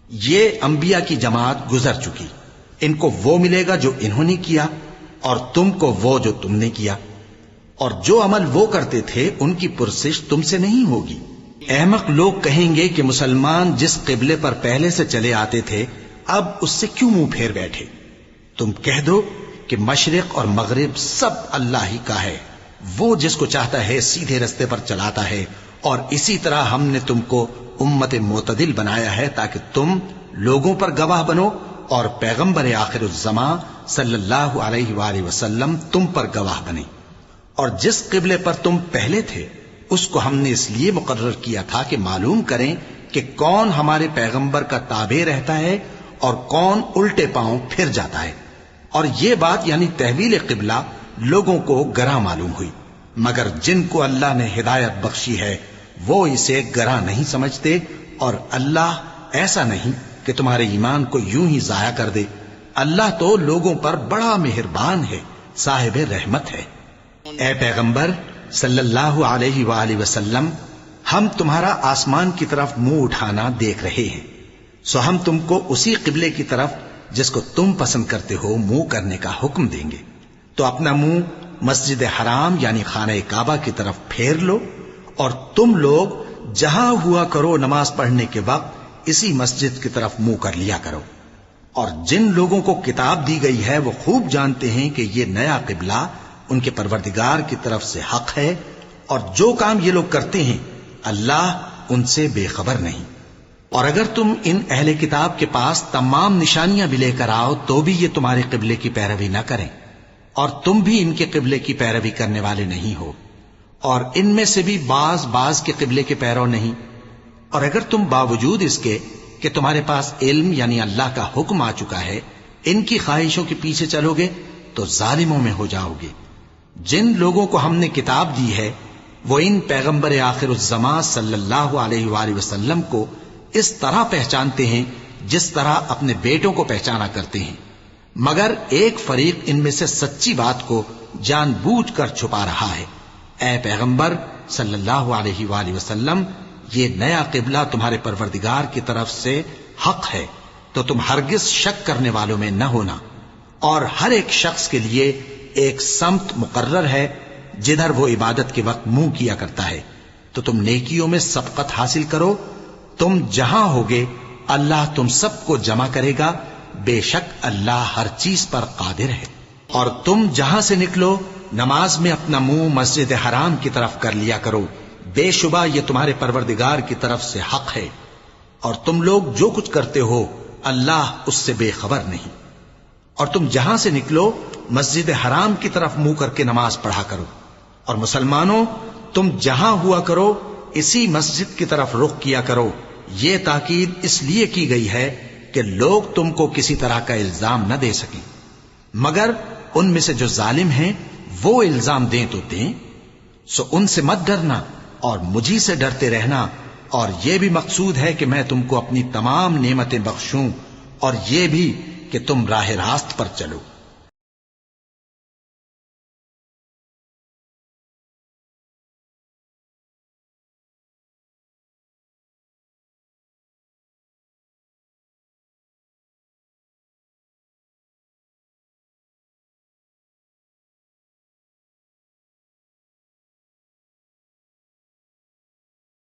یہ انبیاء کی جماعت گزر چکی، ان کو وہ ملے گا جو انہوں نے کیا، اور تم کو وہ جو تم نے کیا، اور جو عمل وہ کرتے تھے ان کی پرسش تم سے نہیں ہوگی۔ احمق لوگ کہیں گے کہ مسلمان جس قبلے پر پہلے سے چلے آتے تھے اب اس سے کیوں منہ پھیر بیٹھے؟ تم کہہ دو کہ مشرق اور مغرب سب اللہ ہی کا ہے، وہ جس کو چاہتا ہے سیدھے رستے پر چلاتا ہے، اور اسی طرح ہم نے تم کو امت معتدل بنایا ہے تاکہ تم لوگوں پر گواہ بنو، اور پیغمبر آخر الزماں صلی اللہ علیہ وآلہ وسلم تم پر گواہ بنے۔ اور جس قبلے پر تم پہلے تھے اس کو ہم نے اس لیے مقرر کیا تھا کہ معلوم کریں کہ کون ہمارے پیغمبر کا تابع رہتا ہے اور کون الٹے پاؤں پھر جاتا ہے۔ اور یہ بات یعنی تحویل قبلہ لوگوں کو گراں معلوم ہوئی، مگر جن کو اللہ نے ہدایت بخشی ہے وہ اسے گراں نہیں سمجھتے، اور اللہ ایسا نہیں کہ تمہارے ایمان کو یوں ہی ضائع کر دے۔ اللہ تو لوگوں پر بڑا مہربان ہے، صاحب رحمت ہے۔ اے پیغمبر صلی اللہ علیہ وآلہ وسلم، ہم تمہارا آسمان کی طرف منہ اٹھانا دیکھ رہے ہیں، سو ہم تم کو اسی قبلے کی طرف جس کو تم پسند کرتے ہو منہ کرنے کا حکم دیں گے، تو اپنا منہ مسجد حرام یعنی خانہ کعبہ کی طرف پھیر لو، اور تم لوگ جہاں ہوا کرو نماز پڑھنے کے وقت اسی مسجد کی طرف منہ کر لیا کرو۔ اور جن لوگوں کو کتاب دی گئی ہے وہ خوب جانتے ہیں کہ یہ نیا قبلہ ان کے پروردگار کی طرف سے حق ہے، اور جو کام یہ لوگ کرتے ہیں اللہ ان سے بے خبر نہیں۔ اور اگر تم ان اہل کتاب کے پاس تمام نشانیاں بھی لے کر آؤ تو بھی یہ تمہارے قبلے کی پیروی نہ کریں، اور تم بھی ان کے قبلے کی پیروی کرنے والے نہیں ہو، اور ان میں سے بھی بعض کے قبلے کے پیرو نہیں۔ اور اگر تم باوجود اس کے کہ تمہارے پاس علم یعنی اللہ کا حکم آ چکا ہے ان کی خواہشوں کے پیچھے چلو گے تو ظالموں میں ہو جاؤ گے۔ جن لوگوں کو ہم نے کتاب دی ہے وہ ان پیغمبر آخر الزماں صلی اللہ علیہ وآلہ وسلم کو اس طرح پہچانتے ہیں جس طرح اپنے بیٹوں کو پہچانا کرتے ہیں، مگر ایک فریق ان میں سے سچی بات کو جان بوجھ کر چھپا رہا ہے۔ اے پیغمبر صلی اللہ علیہ وآلہ وسلم، یہ نیا قبلہ تمہارے پروردگار کی طرف سے حق ہے، تو تم ہرگز شک کرنے والوں میں نہ ہونا، اور ہر ایک شخص کے لیے ایک سمت مقرر ہے جدھر وہ عبادت کے وقت منہ کیا کرتا ہے، تو تم نیکیوں میں سبقت حاصل کرو۔ تم جہاں ہوگے اللہ تم سب کو جمع کرے گا، بے شک اللہ ہر چیز پر قادر ہے۔ اور تم جہاں سے نکلو نماز میں اپنا منہ مسجد حرام کی طرف کر لیا کرو، بے شبہ یہ تمہارے پروردگار کی طرف سے حق ہے، اور تم لوگ جو کچھ کرتے ہو اللہ اس سے بے خبر نہیں۔ اور تم جہاں سے نکلو مسجد حرام کی طرف منہ کر کے نماز پڑھا کرو، اور مسلمانوں تم جہاں ہوا کرو اسی مسجد کی طرف رخ کیا کرو۔ یہ تاکید اس لیے کی گئی ہے کہ لوگ تم کو کسی طرح کا الزام نہ دے سکیں، مگر ان میں سے جو ظالم ہیں وہ الزام دیں تو دیں، سو ان سے مت ڈرنا اور مجھی سے ڈرتے رہنا، اور یہ بھی مقصود ہے کہ میں تم کو اپنی تمام نعمتیں بخشوں، اور یہ بھی کہ تم راہ راست پر چلو۔